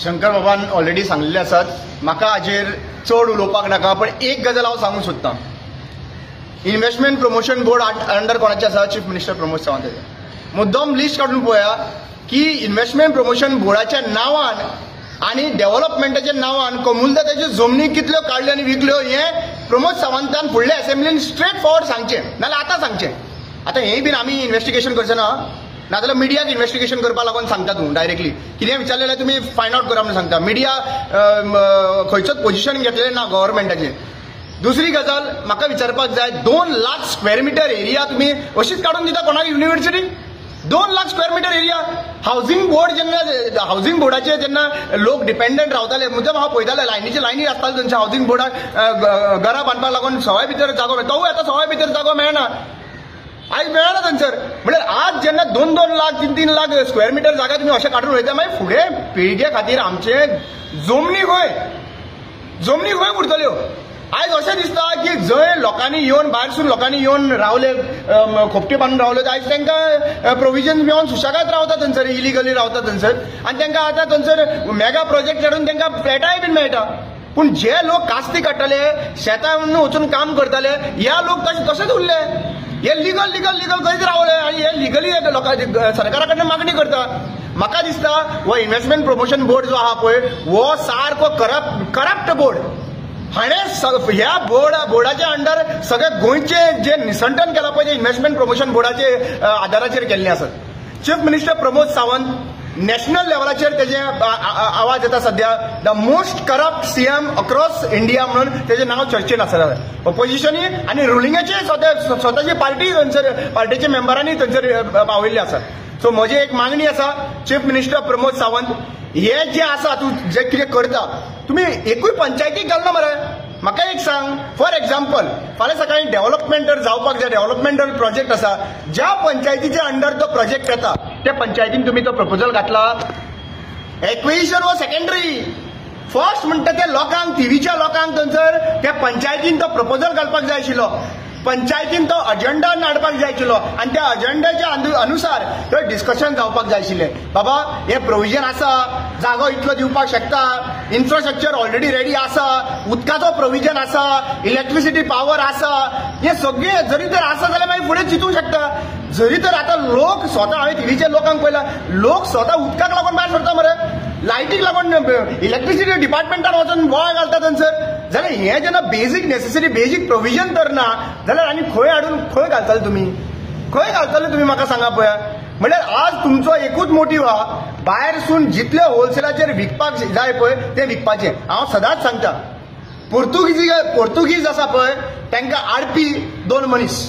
शंकर बाबान ऑलरेडी सांगलेले आसात. म्हाका हाजेर चड उलोवपाक नाका, पण एक गजाल हांव सांगूंक सोदतां. इन्व्हेस्टमेंट प्रमोशन बोर्ड अंडर कोणाचे आसा? Chief minister Pramod Sawant. मुद्दम लिस्ट काडून पळया की इन्व्हेस्टमेंट प्रमोशन बोर्डाच्या नांवान आणि डेव्हलपमेंटाच्या नांवान कमुलदाताच्यो जमनी कितल्यो काडल्यो आनी विकल्यो हें प्रमोद सावंतान फुडल्या असेंब्लीन स्ट्रेट फॉरवर्ड सांगचें, नाल्यार आतां सांगचें. आतां हेंय बीन आमी इन्व्हेस्टिगेशन करचें ना, नाजाल्यार मिडियाक इन्व्हेस्टिगेशन करपा लागून सांगता तूं डायरेक्टली. कितें विचारलें जाल्यार तुमी फायंड आउट करा म्हणून सांगता. मिडिया खंयचोच पोजिशन घेतलेलें ना गव्हर्मेंटाचें. दुसरी गजाल म्हाका विचारपाक जाय, 2 लाख स्क्वेअर मिटर एरिया तुमी अशीच काडून दिता कोणाक university? 2 lakh square metre area. Housing board जेन्ना हावसिंग बोर्डाचे जेन्ना लोक डिपेंडंट रावताले, मुद्दम हांव पळयताले लायनीचे लायनी आसताले थंयच्या हावसिंग बोर्डाक घरां बांदपाक लागून सवाय भितर जागो मेळटा. तोवूय आतां सवाय भितर जागो मेळना, आयज मेळना थंयसर. म्हळ्यार आज जेन्ना 2-2 लाख 3-3 लाख स्क्वेअर मिटर जागा तुमी अशें काडून वयता, मागीर फुडें पिळगे खातीर आमचे जमनी खंय उरतल्यो? आयज अशें दिसता की जंय लोकांनी येवन भायरसून लोकांनी येवन रावले, खोपटी बांदून रावले, आयज तांकां प्रोविजन मेळोन सुशेगाद रावता थंयसर, इलिगली रावता थंयसर, आनी तांकां आतां थंयसर मेगा प्रोजेक्ट हाडून तांकां फ्लॅटाय बीन मेळटा. पूण जे लोक कास्ती काडटाले, शेतान वचून काम करताले, ह्या लोक तशेंच उरले. हे लिगल खंयच रावले आनी हे लिगली सरकारा कडल्यान मागणी करता. म्हाका दिसता हो इन्व्हेस्टमेंट प्रमोशन बोर्ड जो आहा पळय, हो सारको करप्ट बोर्ड. हाणें ह्या बोर्डाच्या अंडर सगळे गोंयचे जे निसंटन केलां पळय, ते इन्व्हेस्टमेंट प्रमोशन बोर्डाचे आदाराचेर केल्लें आसात. Chief minister Pramod Sawant national लेवलाचेर तेजे आवाज येता सध्या, the most corrupt CM across India म्हणून तेजें नांव चर्चेन आसा. ऑपोजिशनी आनी रुलिंगाचे स्वताची पार्टी थंयसर, पार्टीच्या मेंबरांनी थंयसर पावयल्ले आसात. सो म्हजी एक मागणी आसा, चीफ मिनिस्टर प्रमोद सावंत, हे जे आसा तूं जे कितें करता, तुमी एकूय पंचायतीक घालना मरे. म्हाका एक सांग, फॉर एक्झाम्पल फाल्यां सकाळी डेव्हलपमेंट जावपाक जाय, डेव्हलपमेंटल प्रोजेक्ट आसा, ज्या पंचायतीच्या अंडर तो प्रोजेक्ट येता त्या पंचायतीन तुमी तो प्रपोजल घातला. एक्विजिशन हो सेकंडरी. फर्स्ट म्हणटा ते लोकांक, टीव्हीच्या लोकांक थंयसर त्या पंचायतीन तो प्रपोजल घालपाक जाय आशिल्लो, पंचायतीन तो अजेंडा हाडपाक जाय आशिल्लो, आनी त्या अजेंडाच्या अनुसार थंय डिस्कशन जावपाक जाय आशिल्लें. बाबा हे प्रोविजन आसा, जागो इतलो दिवपाक शकता, इन्फ्रास्ट्रक्चर ऑलरेडी रेडी आसा, उदकाचो प्रोविजन आसा, इलेक्ट्रिसिटी पावर आसा, हे सगळे जरी तर आसा जाल्यार मागीर फुडें चिंतूंक शकता. जरी तर आतां लोक स्वता, हांवें टीव्हीच्या लोकांक पळयलां, लोक स्वता उदकाक लागून भायर सरता मरे, लायटीक लागून इलेक्ट्रिसिटी डिपार्टमेंटान वचून बोवाळ घालता थंयसर. जाल्यार हें जेन्ना बेजीक नेसेसरी बेजीक प्रोविजन तर ना जाल्यार आनी खंय हाडून खंय घालताले तुमी? खंय घालताले तुमी म्हाका सांगा पळया. म्हळ्यार आज तुमचो एकूच मोटीव आहा, भायरसून जितले होलसेलाचेर विकपाक जाय पळय ते विकपाचें. हांव सदांच सांगता, पोर्तुगीज आसा पळय तांकां आडपी 2 मनीस,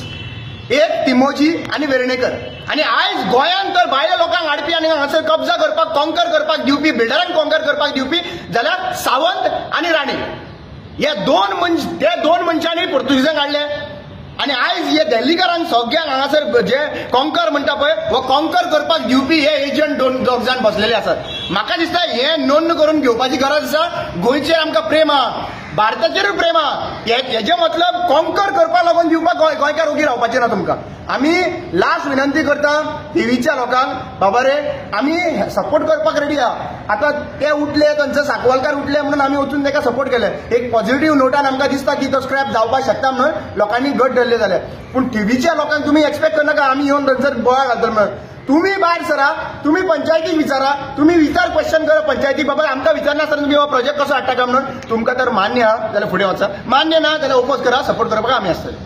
एक तिमोजी आनी वेर्णेकर. आनी आयज गोंयांत तर भायल्या लोकांक हाडपी आनी हांगासर कब्जा करपाक, कॉन्कर करपाक दिवपी, बिल्डरांक कॉन्कर करपाक दिवपी जाल्यार सावंत आनी राणे. हे 2 मनशांनी पोर्तुगीजांक हाडले. आनी आयज हे दिल्लीकारांक सगळ्यांक हांगासर जे कॉन्कर म्हणटा पळय, हो कॉन्कर करपाक दिवपी हे एजंट 2 जाण बसलेले आसात. म्हाका दिसता हे नोंद करून घेवपाची गरज आसा. गोंयचेर आमकां प्रेम आहा, भारताचेरूय प्रेम आहा. हेजे मतलब कॉन्कर करपाक लागून दिवपाक गोंयकार ओगी रावपाचें ना तुमकां. आमी लास्ट विनंती करता टीव्हीच्या लोकांक, बाबा रे आमी सपोर्ट करपाक रेडी आहा. आतां ते उठले, थंयचे साकवालकार उठले म्हणून आमी वचून ताका सपोर्ट केले. एक पॉझिटिव्ह नोटान आमकां दिसता की तो स्क्रॅप जावपाक शकता म्हणून लोकांनी गट धरले जाल्यार. पूण टीव्हीच्या लोकांक तुमी एक्सपेक्ट करनाका आमी येवन थंयसर बोवाळ घालतले म्हणून. तुम्ही भायर सरा, तुम्ही पंचायतीक विचारा, तुम्ही क्वेश्चन करा पंचायतीक, बाबा आमकां विचारनासतना तुम्ही हो प्रोजेक्ट कसो हाडटा काय म्हणून. तुमकां तर मान्य आहा जाल्यार फुडें वचा, मान्य ना जाल्यार ओपोज करा, सपोर्ट करपाक आमी आसतले.